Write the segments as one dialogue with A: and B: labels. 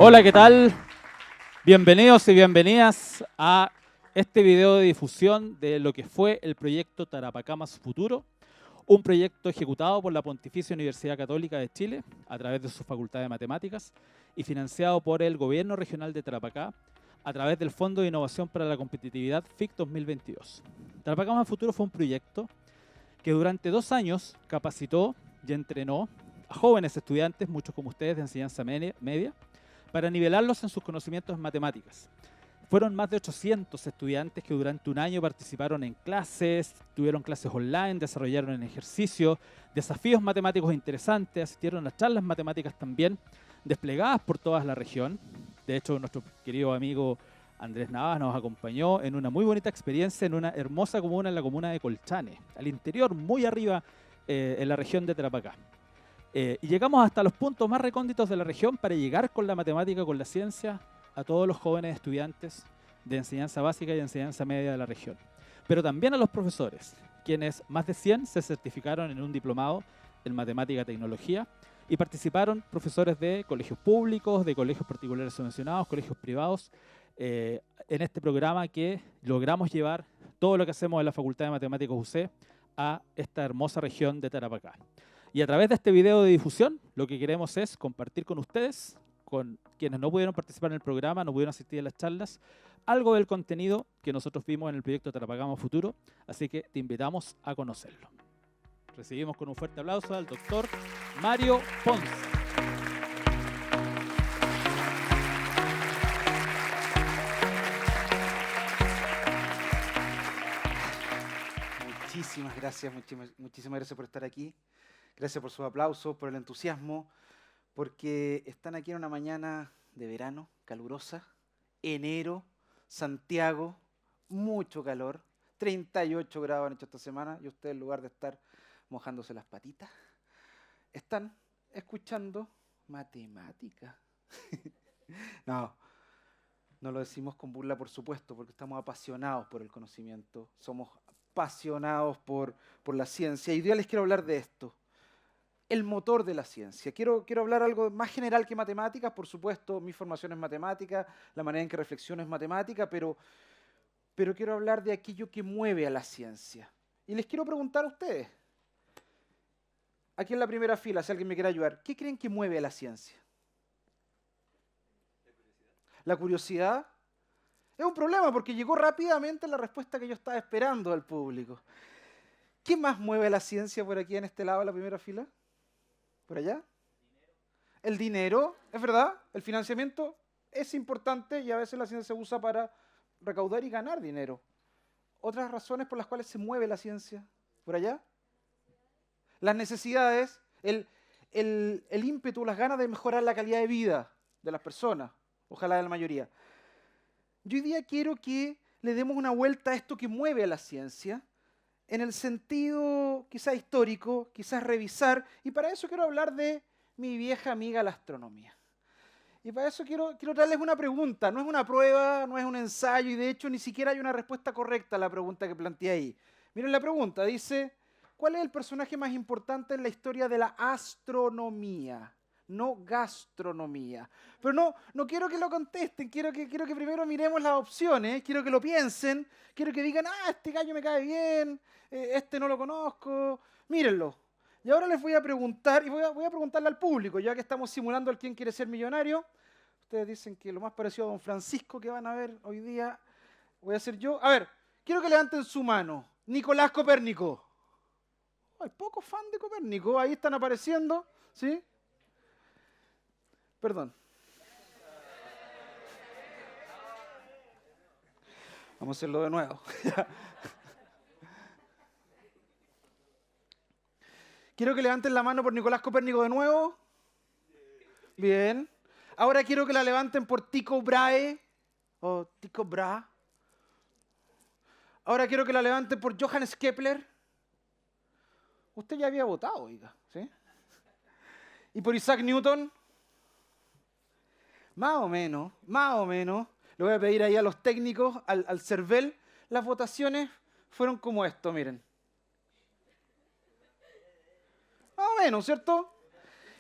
A: Hola, ¿qué tal? Bienvenidos y bienvenidas a este video de difusión de lo que fue el proyecto Tarapacá Más Futuro, un proyecto ejecutado por la Pontificia Universidad Católica de Chile a través de su Facultad de Matemáticas y financiado por el Gobierno Regional de Tarapacá a través del Fondo de Innovación para la Competitividad FIC 2022. Tarapacá Más Futuro fue un proyecto que durante 2 años capacitó y entrenó a jóvenes estudiantes, muchos como ustedes de enseñanza media, para nivelarlos en sus conocimientos en matemáticas. Fueron más de 800 estudiantes que durante un año participaron en clases, tuvieron clases online, desarrollaron en ejercicio, desafíos matemáticos interesantes, asistieron a charlas matemáticas también, desplegadas por toda la región. De hecho, nuestro querido amigo Andrés Navas nos acompañó en una muy bonita experiencia en una hermosa comuna, en la comuna de Colchane, al interior, muy arriba, en la región de Tarapacá. Y llegamos hasta los puntos más recónditos de la región para llegar con la matemática, con la ciencia, a todos los jóvenes estudiantes de enseñanza básica y enseñanza media de la región. Pero también a los profesores, quienes más de 100 se certificaron en un diplomado en matemática y tecnología y participaron profesores de colegios públicos, de colegios particulares subvencionados, colegios privados, en este programa que logramos llevar todo lo que hacemos en la Facultad de Matemáticas UC a esta hermosa región de Tarapacá. Y a través de este video de difusión, lo que queremos es compartir con ustedes, con quienes no pudieron participar en el programa, no pudieron asistir a las charlas, algo del contenido que nosotros vimos en el proyecto Tarapacá Más Futuro, así que te invitamos a conocerlo. Recibimos con un fuerte aplauso al doctor Mario Ponce.
B: Muchísimas gracias, muchísimas gracias por estar aquí. Gracias por sus aplausos, por el entusiasmo, porque están aquí en una mañana de verano, calurosa, enero, Santiago, mucho calor, 38 grados han hecho esta semana, y ustedes en lugar de estar mojándose las patitas, están escuchando matemática. No lo decimos con burla, por supuesto, porque estamos apasionados por el conocimiento, somos apasionados por la ciencia, y hoy día les quiero hablar de esto. El motor de la ciencia. Quiero hablar algo más general que matemáticas, por supuesto, mi formación es matemática, la manera en que reflexiono es matemática, pero quiero hablar de aquello que mueve a la ciencia. Y les quiero preguntar a ustedes, aquí en la primera fila, si alguien me quiere ayudar, ¿qué creen que mueve a la ciencia? ¿La curiosidad? Es un problema porque llegó rápidamente la respuesta que yo estaba esperando del público. ¿Qué más mueve a la ciencia por aquí en este lado de la primera fila? ¿Por allá? El dinero, es verdad, el financiamiento es importante y a veces la ciencia se usa para recaudar y ganar dinero. Otras razones por las cuales se mueve la ciencia, ¿por allá? Las necesidades, el ímpetu, las ganas de mejorar la calidad de vida de las personas, ojalá de la mayoría. Yo hoy día quiero que le demos una vuelta a esto que mueve a la ciencia, en el sentido quizás histórico, quizás revisar, y para eso quiero hablar de mi vieja amiga la astronomía. Y para eso quiero traerles una pregunta, no es una prueba, no es un ensayo, y de hecho ni siquiera hay una respuesta correcta a la pregunta que planteé ahí. Miren la pregunta, dice, ¿cuál es el personaje más importante en la historia de la astronomía? No gastronomía. Pero no quiero que lo contesten, quiero que primero miremos las opciones, quiero que lo piensen, quiero que digan, este gallo me cae bien, este no lo conozco, mírenlo. Y ahora les voy a preguntar, y voy a preguntarle al público, ya que estamos simulando el quién quiere ser millonario. Ustedes dicen que lo más parecido a Don Francisco que van a ver hoy día, voy a ser yo. A ver, quiero que levanten su mano. Nicolás Copérnico. Hay pocos fans de Copérnico, ahí están apareciendo, ¿sí? Perdón. Vamos a hacerlo de nuevo. Quiero que levanten la mano por Nicolás Copérnico de nuevo. Bien. Ahora quiero que la levanten por Tycho Brahe o Tycho Brahe. Ahora quiero que la levanten por Johannes Kepler. Usted ya había votado, oiga, ¿sí? ¿Y por Isaac Newton? Más o menos. Le voy a pedir ahí a los técnicos, al CERVEL. Las votaciones fueron como esto, miren. Más o menos, ¿cierto?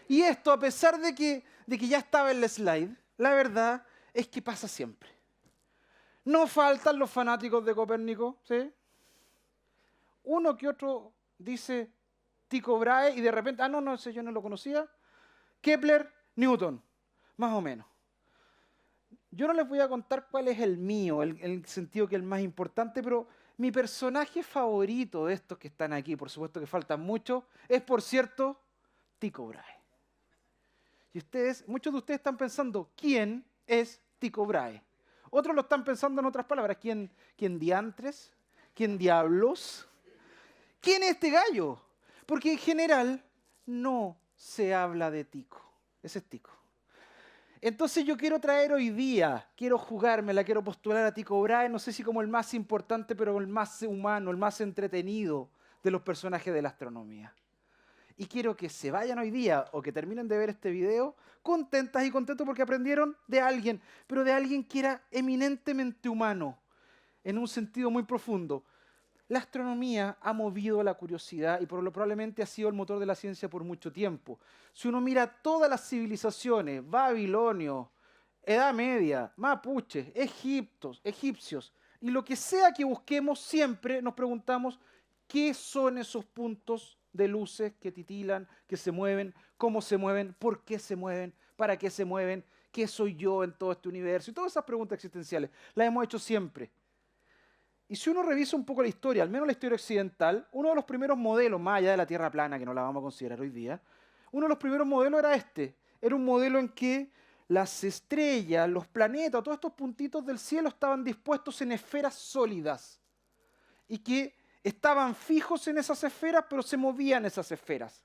B: Y esto, a pesar de que ya estaba en el slide, la verdad es que pasa siempre. No faltan los fanáticos de Copérnico, ¿sí? Uno que otro dice Tycho Brahe y de repente, no, ese yo no lo conocía. Kepler, Newton, más o menos. Yo no les voy a contar cuál es el mío, el sentido que es el más importante, pero mi personaje favorito de estos que están aquí, por supuesto que faltan muchos, es, por cierto, Tycho Brahe. Y ustedes, muchos de ustedes están pensando, ¿quién es Tycho Brahe? Otros lo están pensando en otras palabras, ¿quién diantres? ¿Quién diablos? ¿Quién es este gallo? Porque en general no se habla de Tycho. Ese es Tycho. Entonces yo quiero traer hoy día, quiero jugármela, quiero postular a Tycho Brahe, no sé si como el más importante, pero el más humano, el más entretenido de los personajes de la astronomía. Y quiero que se vayan hoy día o que terminen de ver este video contentas y contentos porque aprendieron de alguien, pero de alguien que era eminentemente humano, en un sentido muy profundo. La astronomía ha movido la curiosidad y probablemente ha sido el motor de la ciencia por mucho tiempo. Si uno mira todas las civilizaciones, babilonios, Edad Media, mapuches, egipcios, y lo que sea que busquemos, siempre nos preguntamos qué son esos puntos de luces que titilan, que se mueven, cómo se mueven, por qué se mueven, para qué se mueven, qué soy yo en todo este universo, y todas esas preguntas existenciales las hemos hecho siempre. Y si uno revisa un poco la historia, al menos la historia occidental, uno de los primeros modelos, más allá de la Tierra plana, que no la vamos a considerar hoy día, uno de los primeros modelos era este. Era un modelo en que las estrellas, los planetas, todos estos puntitos del cielo estaban dispuestos en esferas sólidas y que estaban fijos en esas esferas, pero se movían esas esferas.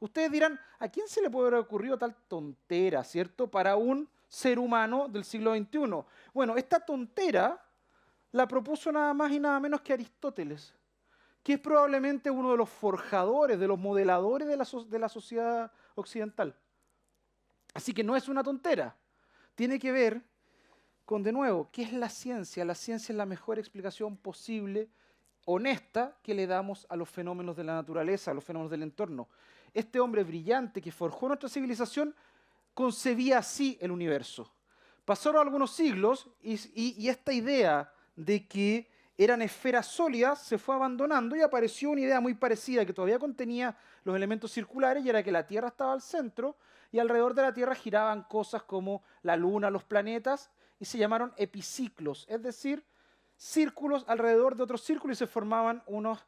B: Ustedes dirán, ¿a quién se le puede haber ocurrido tal tontera, cierto? Para un ser humano del siglo XXI. Bueno, esta tontera la propuso nada más y nada menos que Aristóteles, que es probablemente uno de los forjadores, de los modeladores de la sociedad occidental. Así que no es una tontera. Tiene que ver con, de nuevo, ¿qué es la ciencia? La ciencia es la mejor explicación posible, honesta, que le damos a los fenómenos de la naturaleza, a los fenómenos del entorno. Este hombre brillante que forjó nuestra civilización concebía así el universo. Pasaron algunos siglos y esta idea de que eran esferas sólidas se fue abandonando y apareció una idea muy parecida que todavía contenía los elementos circulares y era que la Tierra estaba al centro y alrededor de la Tierra giraban cosas como la Luna, los planetas y se llamaron epiciclos, es decir, círculos alrededor de otros círculos y se formaban unas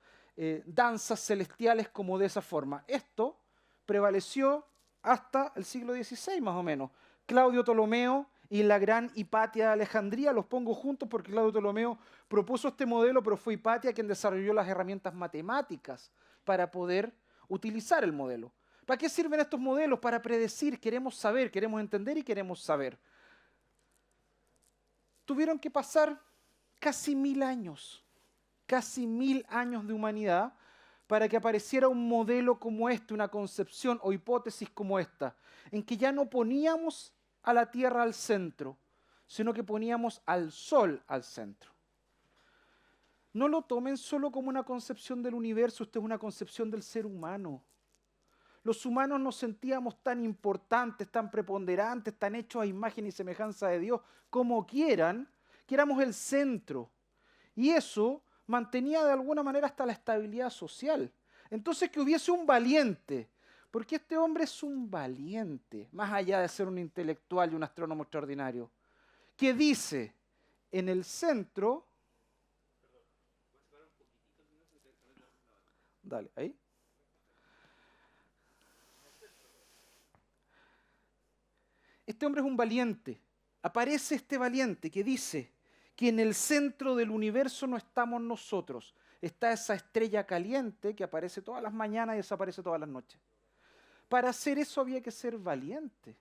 B: danzas celestiales como de esa forma. Esto prevaleció hasta el siglo XVI más o menos. Claudio Ptolomeo y la gran Hipatia de Alejandría, los pongo juntos porque Claudio Ptolomeo propuso este modelo, pero fue Hipatia quien desarrolló las herramientas matemáticas para poder utilizar el modelo. ¿Para qué sirven estos modelos? Para predecir, queremos saber, queremos entender y queremos saber. Tuvieron que pasar casi 1000 años de humanidad para que apareciera un modelo como este, una concepción o hipótesis como esta, en que ya no poníamos a la Tierra al centro, sino que poníamos al Sol al centro. No lo tomen solo como una concepción del universo, esto es una concepción del ser humano. Los humanos nos sentíamos tan importantes, tan preponderantes, tan hechos a imagen y semejanza de Dios, como quieran, que éramos el centro. Y eso mantenía de alguna manera hasta la estabilidad social. Entonces que hubiese un valiente, porque este hombre es un valiente, más allá de ser un intelectual y un astrónomo extraordinario, que dice, en el centro... Dale, ahí. Este hombre es un valiente. Aparece este valiente que dice que en el centro del universo no estamos nosotros. Está esa estrella caliente que aparece todas las mañanas y desaparece todas las noches. Para hacer eso había que ser valiente.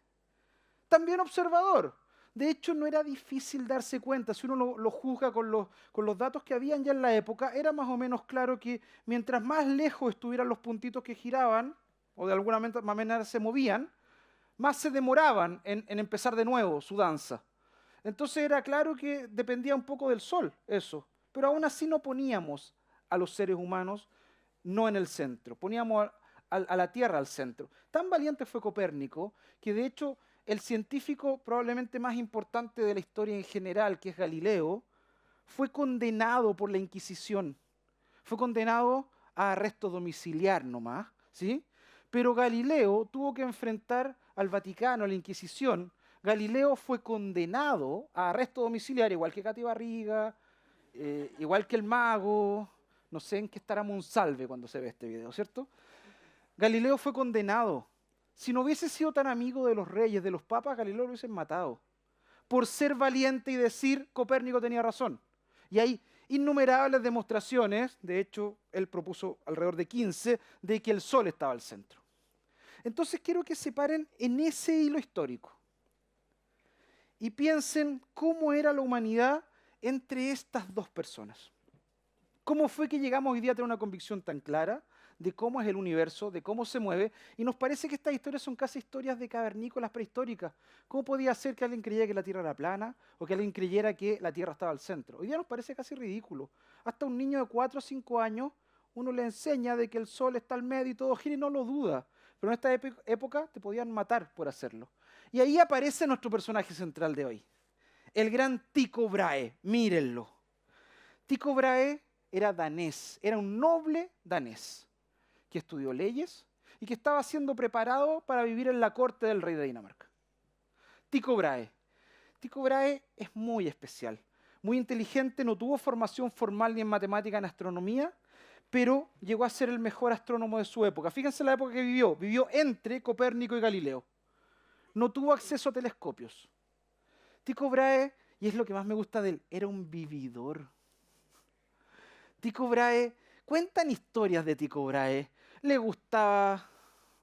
B: También observador. De hecho, no era difícil darse cuenta. Si uno lo juzga con los datos que habían ya en la época, era más o menos claro que mientras más lejos estuvieran los puntitos que giraban, o de alguna manera se movían, más se demoraban en empezar de nuevo su danza. Entonces era claro que dependía un poco del Sol, eso. Pero aún así no poníamos a los seres humanos no en el centro, poníamos a la Tierra al centro. Tan valiente fue Copérnico que de hecho el científico probablemente más importante de la historia en general, que es Galileo, fue condenado por la Inquisición. Fue condenado a arresto domiciliar nomás, ¿sí? Pero Galileo tuvo que enfrentar al Vaticano, a la Inquisición. Galileo fue condenado a arresto domiciliar, igual que Katy Barriga, igual que el mago. No sé en qué estará Monsalve cuando se ve este video, ¿cierto? Galileo fue condenado. Si no hubiese sido tan amigo de los reyes, de los papas, Galileo lo hubiesen matado. Por ser valiente y decir Copérnico tenía razón. Y hay innumerables demostraciones, de hecho, él propuso alrededor de 15, de que el Sol estaba al centro. Entonces quiero que se paren en ese hilo histórico y piensen cómo era la humanidad entre estas dos personas. ¿Cómo fue que llegamos hoy día a tener una convicción tan clara de cómo es el universo, de cómo se mueve? Y nos parece que estas historias son casi historias de cavernícolas prehistóricas. ¿Cómo podía ser que alguien creyera que la Tierra era plana o que alguien creyera que la Tierra estaba al centro? Hoy día nos parece casi ridículo. Hasta un niño de 4 o 5 años, uno le enseña de que el Sol está al medio y todo gira y no lo duda. Pero en esta época te podían matar por hacerlo. Y ahí aparece nuestro personaje central de hoy. El gran Tycho Brahe. Mírenlo. Tycho Brahe era danés, era un noble danés que estudió leyes y que estaba siendo preparado para vivir en la corte del rey de Dinamarca. Tycho Brahe. Tycho Brahe es muy especial, muy inteligente, no tuvo formación formal ni en matemática ni en astronomía, pero llegó a ser el mejor astrónomo de su época. Fíjense la época que vivió. Vivió entre Copérnico y Galileo. No tuvo acceso a telescopios. Tycho Brahe, y es lo que más me gusta de él, era un vividor. Tycho Brahe, cuentan historias de Tycho Brahe. Le gustaba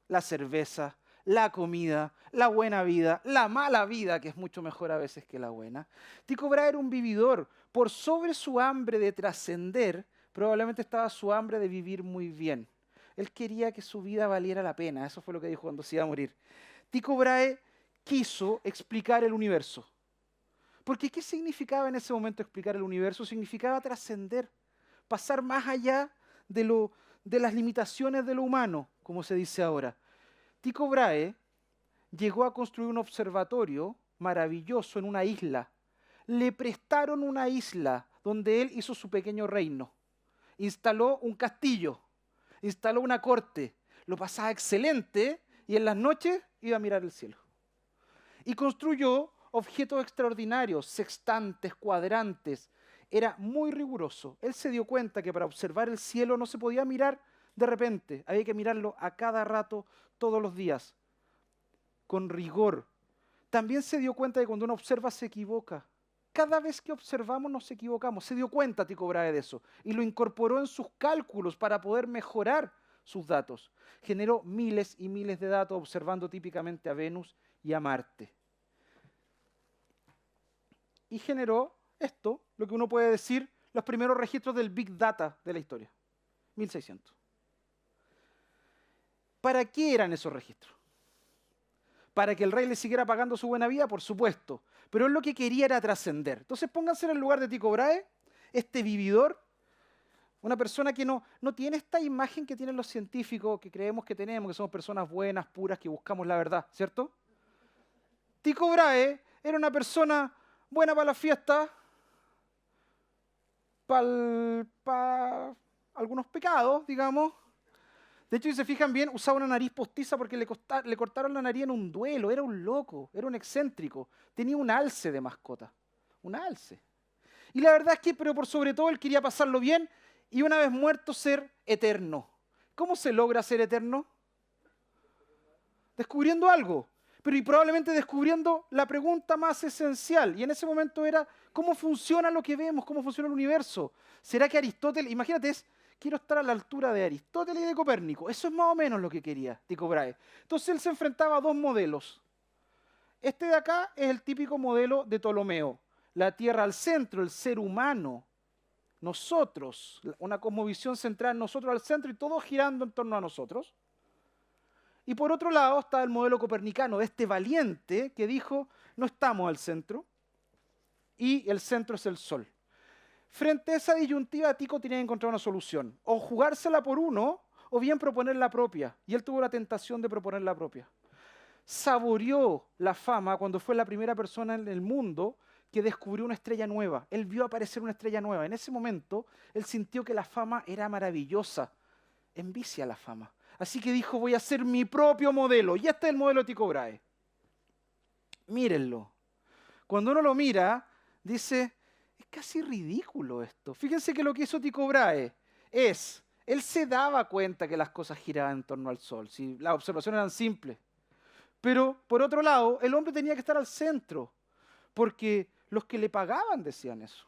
B: la cerveza, la comida, la buena vida, la mala vida, que es mucho mejor a veces que la buena. Tycho Brahe era un vividor. Por sobre su hambre de trascender, probablemente estaba su hambre de vivir muy bien. Él quería que su vida valiera la pena. Eso fue lo que dijo cuando se iba a morir. Tycho Brahe quiso explicar el universo. Porque ¿qué significaba en ese momento explicar el universo? Significaba trascender, pasar más allá de las limitaciones de lo humano, como se dice ahora. Tycho Brahe llegó a construir un observatorio maravilloso en una isla. Le prestaron una isla donde él hizo su pequeño reino. Instaló un castillo, instaló una corte, lo pasaba excelente y en las noches iba a mirar el cielo. Y construyó objetos extraordinarios, sextantes, cuadrantes. Era muy riguroso. Él se dio cuenta que para observar el cielo no se podía mirar de repente, había que mirarlo a cada rato, todos los días, con rigor. También se dio cuenta que cuando uno observa se equivoca. Cada vez que observamos nos equivocamos. Se dio cuenta Tycho Brahe de eso y lo incorporó en sus cálculos para poder mejorar sus datos. Generó miles y miles de datos observando típicamente a Venus y a Marte. Y generó esto, lo que uno puede decir, los primeros registros del Big Data de la historia. 1600. ¿Para qué eran esos registros? ¿Para que el rey le siguiera pagando su buena vida? Por supuesto. Pero él lo que quería era trascender. Entonces pónganse en el lugar de Tycho Brahe, este vividor, una persona que no tiene esta imagen que tienen los científicos, que creemos que tenemos, que somos personas buenas, puras, que buscamos la verdad, ¿cierto? Tycho Brahe era una persona buena para la fiesta, para algunos pecados, digamos. De hecho, si se fijan bien, usaba una nariz postiza porque le cortaron la nariz en un duelo. Era un loco, era un excéntrico. Tenía un alce de mascota. Un alce. Y la verdad es que, pero por sobre todo, él quería pasarlo bien y una vez muerto ser eterno. ¿Cómo se logra ser eterno? Descubriendo algo. Pero y probablemente descubriendo la pregunta más esencial. Y en ese momento era, ¿cómo funciona lo que vemos? ¿Cómo funciona el universo? ¿Será que Aristóteles, imagínate, quiero estar a la altura de Aristóteles y de Copérnico? Eso es más o menos lo que quería Tycho Brahe. Entonces él se enfrentaba a dos modelos. Este de acá es el típico modelo de Ptolomeo. La Tierra al centro, el ser humano. Nosotros, una cosmovisión central, nosotros al centro y todo girando en torno a nosotros. Y por otro lado está el modelo copernicano de este valiente que dijo, no estamos al centro y el centro es el Sol. Frente a esa disyuntiva, Tycho tenía que encontrar una solución. O jugársela por uno o bien proponer la propia. Y él tuvo la tentación de proponer la propia. saboreó la fama cuando fue la primera persona en el mundo que descubrió una estrella nueva. Él vio aparecer una estrella nueva. En ese momento, él sintió que la fama era maravillosa. Envicia la fama. Así que dijo, voy a hacer mi propio modelo. Y este es el modelo de Tycho Brahe. Mírenlo. Cuando uno lo mira, dice, es casi ridículo esto. Fíjense que lo que hizo Tycho Brahe es, él se daba cuenta que las cosas giraban en torno al Sol. Si las observaciones eran simples. Pero, por otro lado, el hombre tenía que estar al centro, porque los que le pagaban decían eso.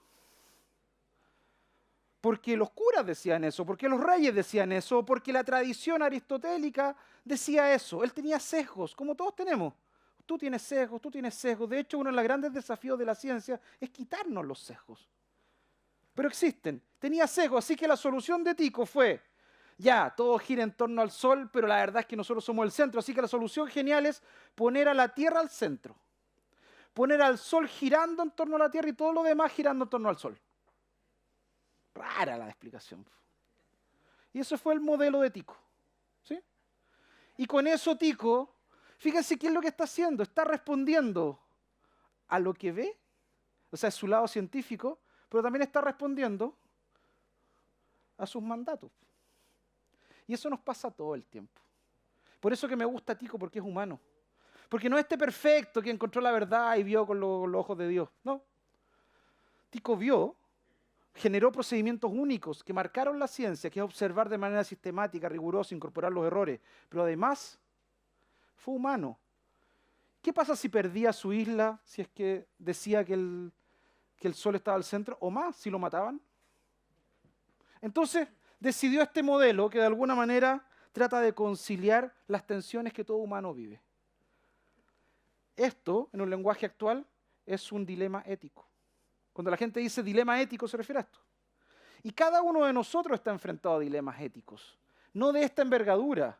B: Porque los curas decían eso, porque los reyes decían eso, porque la tradición aristotélica decía eso. Él tenía sesgos, como todos tenemos. Tú tienes sesgos, tú tienes sesgos. De hecho, uno de los grandes desafíos de la ciencia es quitarnos los sesgos. Pero existen. Tenía sesgos, así que la solución de Tycho fue, ya, todo gira en torno al Sol, pero la verdad es que nosotros somos el centro, así que la solución genial es poner a la Tierra al centro. Poner al Sol girando en torno a la Tierra y todo lo demás girando en torno al Sol. Rara la explicación. Y eso fue el modelo de Tycho. ¿Sí? Y con eso Tycho, fíjense qué es lo que está haciendo. Está respondiendo a lo que ve, o sea, es su lado científico, pero también está respondiendo a sus mandatos. Y eso nos pasa todo el tiempo. Por eso que me gusta Tycho, porque es humano. Porque no es este perfecto que encontró la verdad y vio con los ojos de Dios. No. Tycho vio, generó procedimientos únicos que marcaron la ciencia, que es observar de manera sistemática, rigurosa, incorporar los errores. Pero además, fue humano. ¿Qué pasa si perdía su isla, si es que decía que el Sol estaba al centro, o más, si lo mataban? Entonces, decidió este modelo que de alguna manera trata de conciliar las tensiones que todo humano vive. Esto, en un lenguaje actual, es un dilema ético. Cuando la gente dice dilema ético, se refiere a esto. Y cada uno de nosotros está enfrentado a dilemas éticos, no de esta envergadura.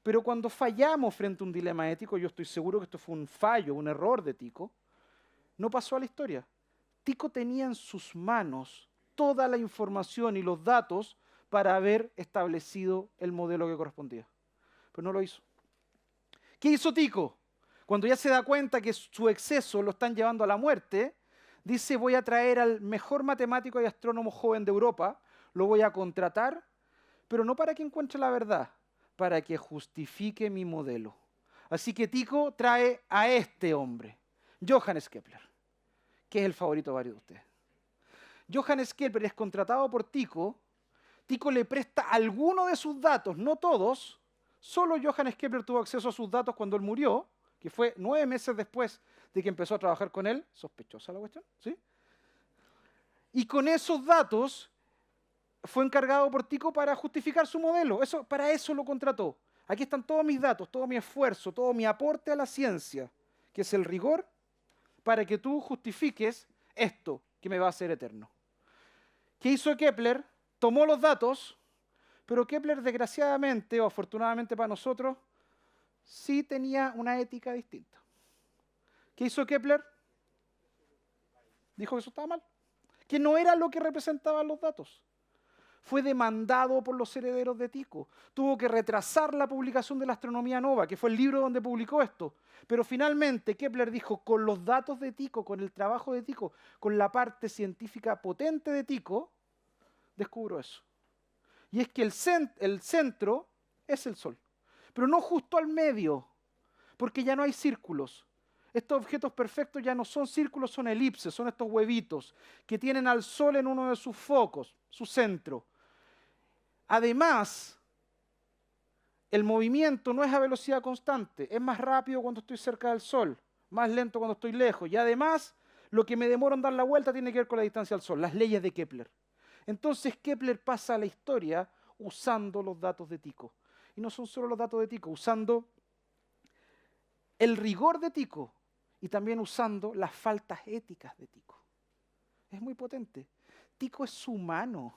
B: Pero cuando fallamos frente a un dilema ético, yo estoy seguro que esto fue un fallo, un error de Tycho, no pasó a la historia. Tycho tenía en sus manos toda la información y los datos para haber establecido el modelo que correspondía. Pero no lo hizo. ¿Qué hizo Tycho? Cuando ya se da cuenta que su exceso lo están llevando a la muerte, dice, voy a traer al mejor matemático y astrónomo joven de Europa, lo voy a contratar, pero no para que encuentre la verdad, para que justifique mi modelo. Así que Tycho trae a este hombre, Johannes Kepler, que es el favorito de varios de ustedes. Johannes Kepler es contratado por Tycho. Tycho le presta algunos de sus datos, no todos. Solo Johannes Kepler tuvo acceso a sus datos cuando él murió, que fue 9 meses después de que empezó a trabajar con él. Sospechosa la cuestión, ¿sí? Y con esos datos fue encargado por Tycho para justificar su modelo. Para eso lo contrató. Aquí están todos mis datos, todo mi esfuerzo, todo mi aporte a la ciencia, que es el rigor, para que tú justifiques esto que me va a hacer eterno. ¿Qué hizo Kepler? Tomó los datos, pero Kepler, desgraciadamente o afortunadamente para nosotros, sí tenía una ética distinta. ¿Qué hizo Kepler? Dijo que eso estaba mal, que no era lo que representaban los datos. Fue demandado por los herederos de Tycho. Tuvo que retrasar la publicación de la Astronomía Nova, que fue el libro donde publicó esto. Pero finalmente Kepler dijo, con los datos de Tycho, con el trabajo de Tycho, con la parte científica potente de Tycho, descubro eso. Y es que el centro es el Sol. Pero no justo al medio, porque ya no hay círculos. Estos objetos perfectos ya no son círculos, son elipses, son estos huevitos que tienen al Sol en uno de sus focos, su centro. Además, el movimiento no es a velocidad constante, es más rápido cuando estoy cerca del Sol, más lento cuando estoy lejos. Y además, lo que me demora en dar la vuelta tiene que ver con la distancia al Sol, las leyes de Kepler. Entonces Kepler pasa a la historia usando los datos de Tycho. Y no son solo los datos de Tycho, usando el rigor de Tycho y también usando las faltas éticas de Tycho. Es muy potente. Tycho es humano.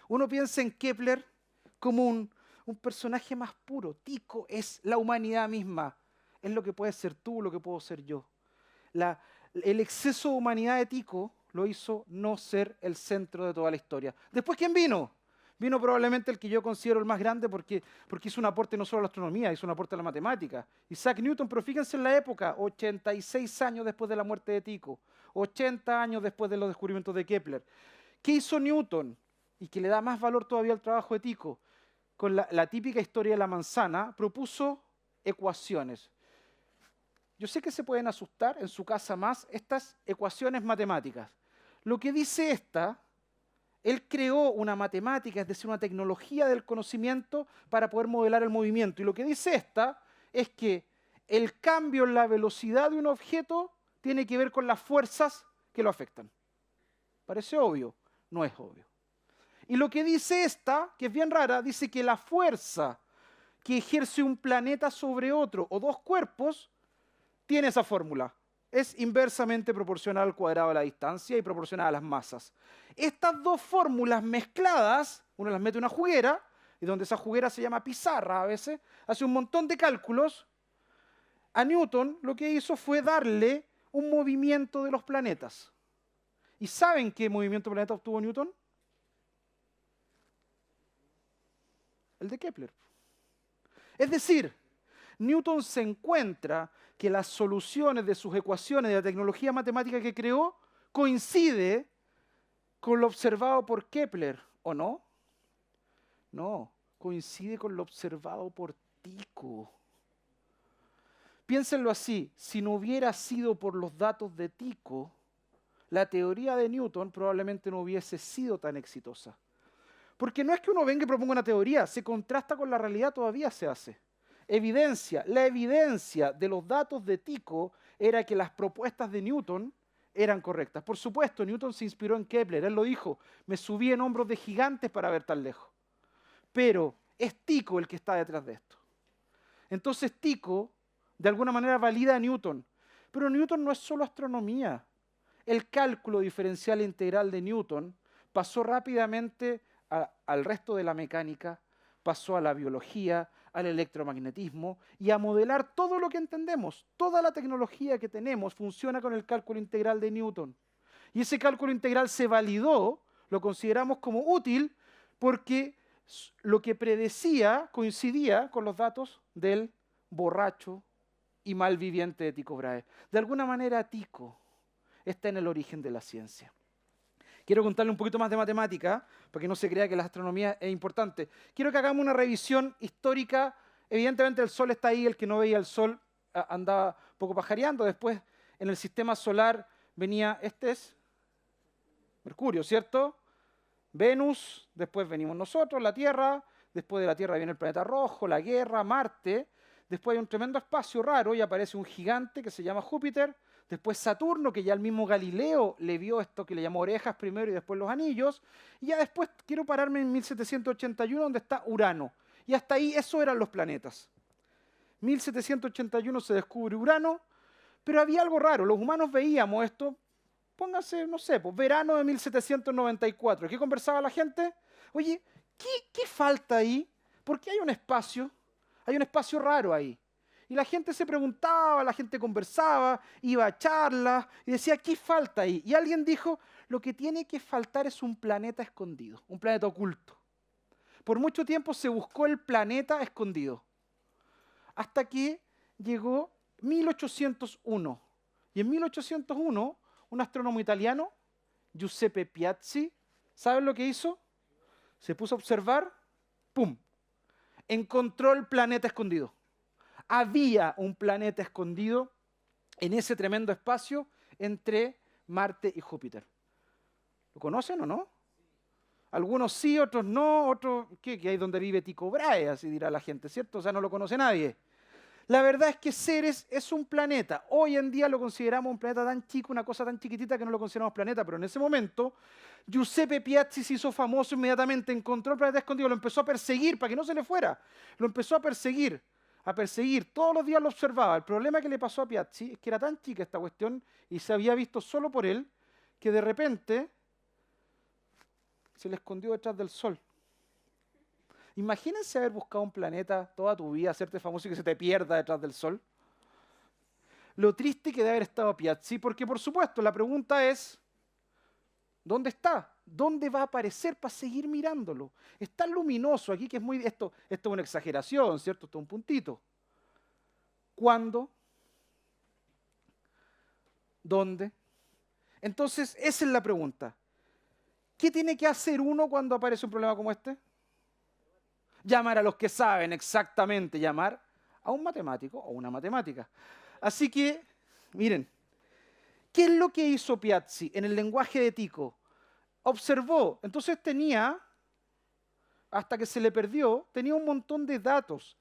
B: Uno piensa en Kepler como un personaje más puro. Tycho es la humanidad misma. Es lo que puedes ser tú, lo que puedo ser yo. El exceso de humanidad de Tycho lo hizo no ser el centro de toda la historia. Después, ¿quién vino? Vino probablemente el que yo considero el más grande porque hizo un aporte no solo a la astronomía, hizo un aporte a la matemática. Isaac Newton, pero fíjense en la época, 86 años después de la muerte de Tycho, 80 años después de los descubrimientos de Kepler. ¿Qué hizo Newton? Y que le da más valor todavía al trabajo de Tycho. Con la típica historia de la manzana, propuso ecuaciones. Yo sé que se pueden asustar en su casa más estas ecuaciones matemáticas. Lo que dice esta, él creó una matemática, es decir, una tecnología del conocimiento para poder modelar el movimiento. Y lo que dice esta es que el cambio en la velocidad de un objeto tiene que ver con las fuerzas que lo afectan. Parece obvio, no es obvio. Y lo que dice esta, que es bien rara, dice que la fuerza que ejerce un planeta sobre otro o dos cuerpos tiene esa fórmula. Es inversamente proporcional al cuadrado de la distancia y proporcional a las masas. Estas dos fórmulas mezcladas, uno las mete en una juguera, y donde esa juguera se llama pizarra a veces, hace un montón de cálculos. A Newton lo que hizo fue darle un movimiento de los planetas. ¿Y saben qué movimiento de planeta obtuvo Newton? El de Kepler. Es decir, Newton se encuentra que las soluciones de sus ecuaciones de la tecnología matemática que creó coincide con lo observado por Kepler, ¿o no? No, coincide con lo observado por Tycho. Piénsenlo así, si no hubiera sido por los datos de Tycho, la teoría de Newton probablemente no hubiese sido tan exitosa. Porque no es que uno venga y proponga una teoría, se contrasta con la realidad, todavía se hace. La evidencia de los datos de Tycho era que las propuestas de Newton eran correctas. Por supuesto, Newton se inspiró en Kepler, él lo dijo, me subí en hombros de gigantes para ver tan lejos. Pero es Tycho el que está detrás de esto. Entonces Tycho, de alguna manera, valida a Newton. Pero Newton no es solo astronomía. El cálculo diferencial integral de Newton pasó rápidamente al resto de la mecánica, pasó a la biología, al electromagnetismo y a modelar todo lo que entendemos. Toda la tecnología que tenemos funciona con el cálculo integral de Newton. Y ese cálculo integral se validó, lo consideramos como útil, porque lo que predecía coincidía con los datos del borracho y malviviente de Tycho Brahe. De alguna manera, Tycho está en el origen de la ciencia. Quiero contarle un poquito más de matemática, para que no se crea que la astronomía es importante. Quiero que hagamos una revisión histórica. Evidentemente el Sol está ahí, el que no veía el Sol andaba un poco pajareando. Después en el sistema solar venía, este es Mercurio, ¿cierto? Venus, después venimos nosotros, la Tierra, después de la Tierra viene el planeta rojo, la guerra, Marte. Después hay un tremendo espacio raro y aparece un gigante que se llama Júpiter. Después Saturno, que ya el mismo Galileo le vio esto que le llamó orejas primero y después los anillos. Y ya después quiero pararme en 1781, donde está Urano. Y hasta ahí, esos eran los planetas. 1781 se descubre Urano, pero había algo raro. Los humanos veíamos esto, pónganse, no sé, pues verano de 1794. ¿Qué conversaba la gente? Oye, ¿qué falta ahí? ¿Por qué hay un espacio? Hay un espacio raro ahí. Y la gente se preguntaba, la gente conversaba, iba a charlas y decía, ¿qué falta ahí? Y alguien dijo, lo que tiene que faltar es un planeta escondido, un planeta oculto. Por mucho tiempo se buscó el planeta escondido, hasta que llegó 1801. Y en 1801, un astrónomo italiano, Giuseppe Piazzi, ¿saben lo que hizo? Se puso a observar, ¡pum! Encontró el planeta escondido. Había un planeta escondido en ese tremendo espacio entre Marte y Júpiter. ¿Lo conocen o no? Algunos sí, otros no, otros, ¿qué? Que ahí donde vive Tycho Brahe, así dirá la gente, ¿cierto? O sea, no lo conoce nadie. La verdad es que Ceres es un planeta. Hoy en día lo consideramos un planeta tan chico, una cosa tan chiquitita que no lo consideramos planeta, pero en ese momento Giuseppe Piazzi se hizo famoso inmediatamente, encontró el planeta escondido, lo empezó a perseguir para que no se le fuera. Lo empezó a perseguir, todos los días lo observaba. El problema que le pasó a Piazzi es que era tan chica esta cuestión y se había visto solo por él, que de repente se le escondió detrás del Sol. Imagínense haber buscado un planeta toda tu vida, hacerte famoso y que se te pierda detrás del Sol. Lo triste que debe haber estado Piazzi, porque por supuesto la pregunta es, ¿dónde está? dónde va a aparecer para seguir mirándolo. Es tan luminoso aquí que es muy... Esto es una exageración, ¿cierto? Esto es un puntito. ¿Cuándo? ¿Dónde? Entonces, esa es la pregunta. ¿Qué tiene que hacer uno cuando aparece un problema como este? Llamar a los que saben exactamente, llamar a un matemático o una matemática. Así que, miren, ¿qué es lo que hizo Piazzi en el lenguaje de Tycho? Observó, entonces tenía, hasta que se le perdió, tenía un montón de datos.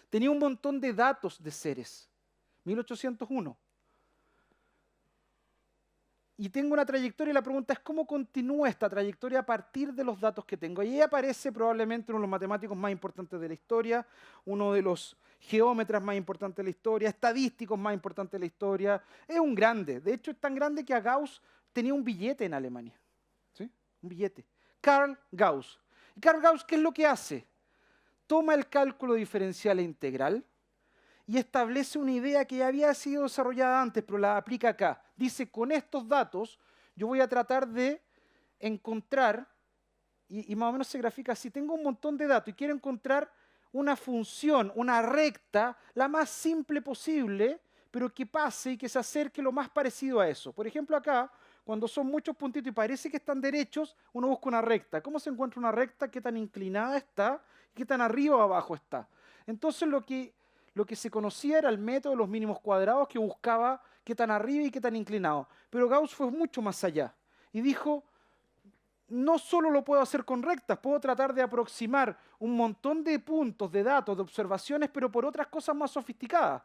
B: Tenía un montón de datos de seres. 1801. Y tengo una trayectoria y la pregunta es cómo continúa esta trayectoria a partir de los datos que tengo. Y ahí aparece probablemente uno de los matemáticos más importantes de la historia, uno de los geómetras más importantes de la historia, estadísticos más importantes de la historia. Es un grande. De hecho, es tan grande que a Gauss tenía un billete en Alemania. ¿Sí? Un billete. Carl Gauss. ¿Y Carl Gauss qué es lo que hace? Toma el cálculo diferencial e integral y establece una idea que ya había sido desarrollada antes, pero la aplica acá. Dice, con estos datos yo voy a tratar de encontrar, y más o menos se grafica así, tengo un montón de datos y quiero encontrar una función, una recta, la más simple posible, pero que pase y que se acerque lo más parecido a eso. Por ejemplo, acá, cuando son muchos puntitos y parece que están derechos, uno busca una recta. ¿Cómo se encuentra una recta? ¿Qué tan inclinada está? ¿Qué tan arriba o abajo está? Entonces lo que se conocía era el método de los mínimos cuadrados que buscaba qué tan arriba y qué tan inclinado. Pero Gauss fue mucho más allá y dijo, no solo lo puedo hacer con rectas, puedo tratar de aproximar un montón de puntos, de datos, de observaciones, pero por otras cosas más sofisticadas.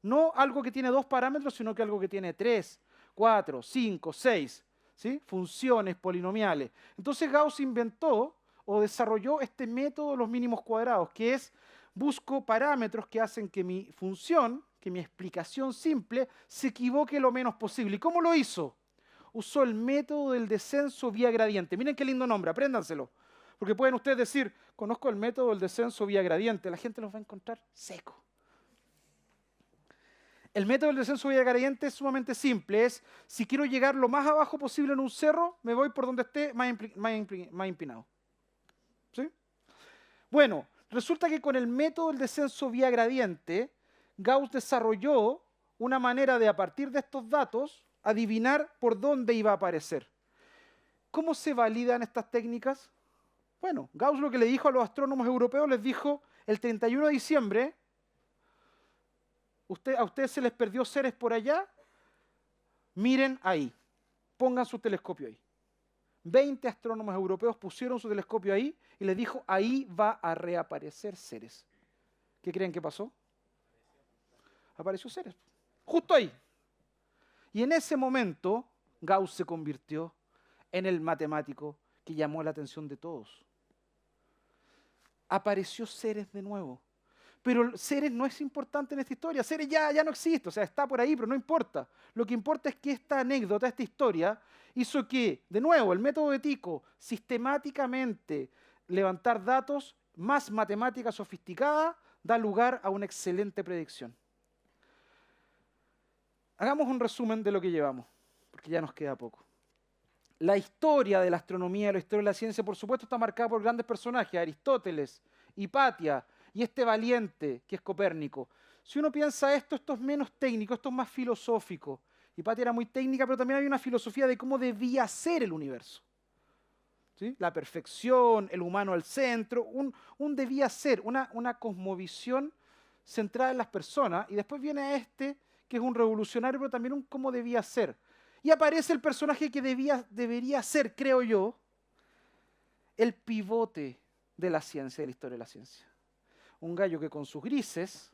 B: No algo que tiene 2 parámetros, sino que algo que tiene 3, 4, 5, 6, ¿sí? Funciones polinomiales. Entonces Gauss inventó o desarrolló este método de los mínimos cuadrados, que es busco parámetros que hacen que mi función, que mi explicación simple, se equivoque lo menos posible. ¿Y cómo lo hizo? Usó el método del descenso vía gradiente. Miren qué lindo nombre, apréndanselo. Porque pueden ustedes decir, conozco el método del descenso vía gradiente. La gente los va a encontrar seco. El método del descenso vía gradiente es sumamente simple. Es, si quiero llegar lo más abajo posible en un cerro, me voy por donde esté más empinado. ¿Sí? Bueno, resulta que con el método del descenso vía gradiente, Gauss desarrolló una manera de, a partir de estos datos, adivinar por dónde iba a aparecer. ¿Cómo se validan estas técnicas? Bueno, Gauss lo que le dijo a los astrónomos europeos, les dijo, el 31 de diciembre, a ustedes se les perdió Ceres por allá, miren ahí, pongan su telescopio ahí. 20 astrónomos europeos pusieron su telescopio ahí y les dijo, ahí va a reaparecer Ceres. ¿Qué creen que pasó? Apareció Ceres, justo ahí. Y en ese momento, Gauss se convirtió en el matemático que llamó la atención de todos. Apareció Ceres de nuevo. Pero Ceres no es importante en esta historia. Ceres ya no existe, o sea, está por ahí, pero no importa. Lo que importa es que esta anécdota, esta historia, hizo que, de nuevo, el método de Tycho, sistemáticamente levantar datos, más matemática sofisticada, da lugar a una excelente predicción. Hagamos un resumen de lo que llevamos, porque ya nos queda poco. La historia de la astronomía, la historia de la ciencia, por supuesto, está marcada por grandes personajes, Aristóteles, Hipatia, y este valiente que es Copérnico. Si uno piensa esto es menos técnico, esto es más filosófico. Hipatia era muy técnica, pero también había una filosofía de cómo debía ser el universo. ¿Sí? La perfección, el humano al centro, un debía ser, una cosmovisión centrada en las personas. Y después viene este, que es un revolucionario, pero también un cómo debía ser. Y aparece el personaje que debería ser, creo yo, el pivote de la ciencia, de la historia de la ciencia. Un gallo que con sus grises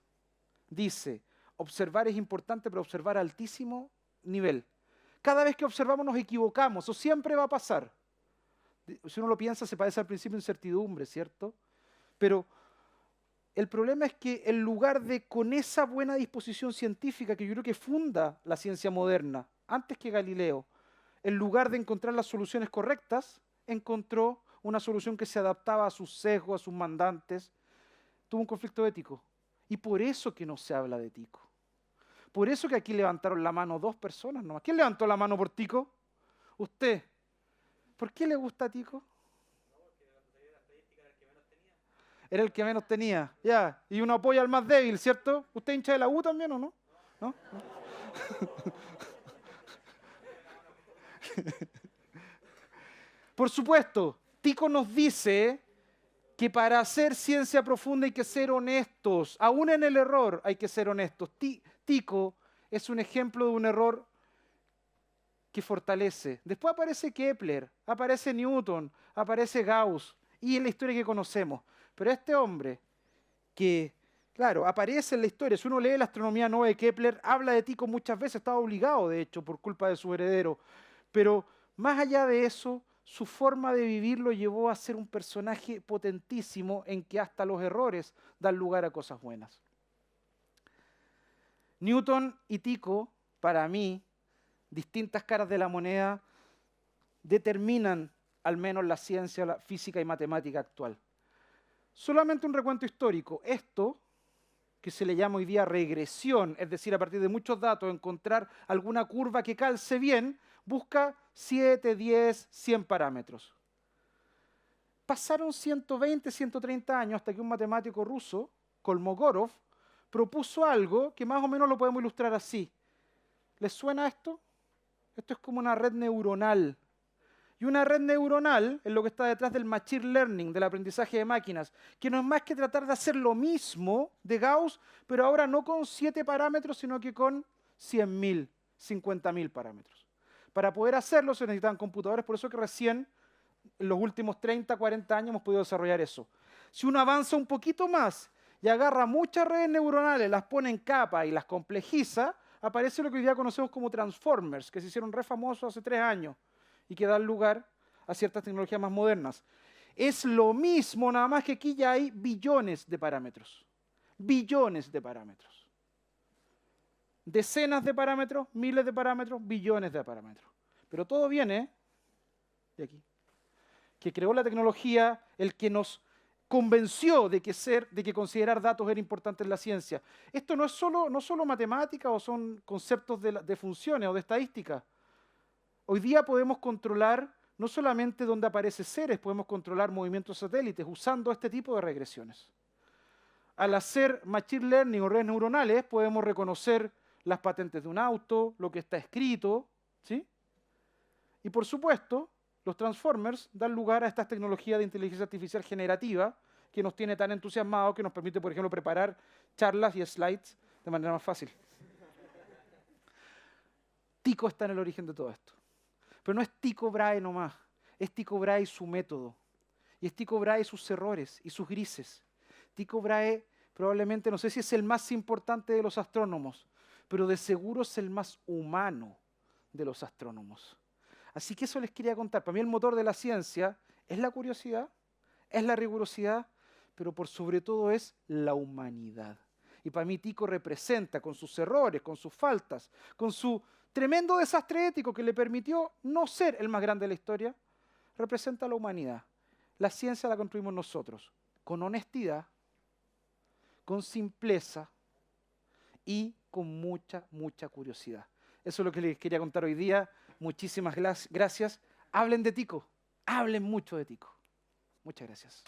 B: dice, observar es importante, pero observar a altísimo nivel. Cada vez que observamos nos equivocamos, eso siempre va a pasar. Si uno lo piensa, se parece al principio de incertidumbre, ¿cierto? Pero el problema es que en lugar de, con esa buena disposición científica que yo creo que funda la ciencia moderna, antes que Galileo, en lugar de encontrar las soluciones correctas, encontró una solución que se adaptaba a sus sesgos, a sus mandantes. Tuvo un conflicto ético. Y por eso que no se habla de Tycho. Por eso que aquí levantaron la mano 2 personas nomás. ¿Quién levantó la mano por Tico? Usted. ¿Por qué le gusta a Tico? Era el que menos tenía, ya. Y uno apoya al más débil, ¿cierto? ¿Usted hincha de la U también o no? ¿No? Por supuesto, Tico nos dice que para hacer ciencia profunda hay que ser honestos. Aún en el error hay que ser honestos. Tico es un ejemplo de un error que fortalece. Después aparece Kepler, aparece Newton, aparece Gauss y en la historia que conocemos. Pero este hombre que, claro, aparece en la historia, si uno lee la astronomía nueva de Kepler, habla de Tycho muchas veces, estaba obligado de hecho por culpa de su heredero. Pero más allá de eso, su forma de vivir lo llevó a ser un personaje potentísimo en que hasta los errores dan lugar a cosas buenas. Newton y Tycho, para mí, distintas caras de la moneda, determinan al menos la ciencia, la física y matemática actual. Solamente un recuento histórico. Esto, que se le llama hoy día regresión, es decir, a partir de muchos datos encontrar alguna curva que calce bien, busca 7, 10, 100 parámetros. Pasaron 120, 130 años hasta que un matemático ruso, Kolmogorov, propuso algo que más o menos lo podemos ilustrar así. ¿Les suena esto? Esto es como una red neuronal. Y una red neuronal es lo que está detrás del machine learning, del aprendizaje de máquinas, que no es más que tratar de hacer lo mismo de Gauss, pero ahora no con 7 parámetros, sino que con 100.000, 50.000 parámetros. Para poder hacerlo se necesitan computadores, por eso que recién, en los últimos 30, 40 años, hemos podido desarrollar eso. Si uno avanza un poquito más y agarra muchas redes neuronales, las pone en capa y las complejiza, aparece lo que hoy día conocemos como transformers, que se hicieron re famosos hace 3 años y que dan lugar a ciertas tecnologías más modernas. Es lo mismo, nada más que aquí ya hay billones de parámetros. Billones de parámetros. Decenas de parámetros, miles de parámetros, billones de parámetros. Pero todo viene de aquí. Que creó la tecnología, el que nos convenció de que considerar datos era importante en la ciencia. Esto no es solo matemática o son conceptos de funciones o de estadística. Hoy día podemos controlar no solamente dónde aparecen seres, podemos controlar movimientos satélites usando este tipo de regresiones. Al hacer machine learning o redes neuronales, podemos reconocer las patentes de un auto, lo que está escrito, ¿sí? Y por supuesto, los transformers dan lugar a estas tecnologías de inteligencia artificial generativa que nos tiene tan entusiasmados que nos permite, por ejemplo, preparar charlas y slides de manera más fácil. Tycho está en el origen de todo esto. Pero no es Tycho Brahe nomás, es Tycho Brahe y su método. Y es Tycho Brahe y sus errores y sus grises. Tycho Brahe probablemente, no sé si es el más importante de los astrónomos, pero de seguro es el más humano de los astrónomos. Así que eso les quería contar. Para mí el motor de la ciencia es la curiosidad, es la rigurosidad, pero por sobre todo es la humanidad. Y para mí Tycho representa con sus errores, con sus faltas, con su tremendo desastre ético que le permitió no ser el más grande de la historia, representa a la humanidad. La ciencia la construimos nosotros, con honestidad, con simpleza y con mucha, mucha curiosidad. Eso es lo que les quería contar hoy día. Muchísimas gracias. Hablen de Tycho, hablen mucho de Tycho. Muchas gracias.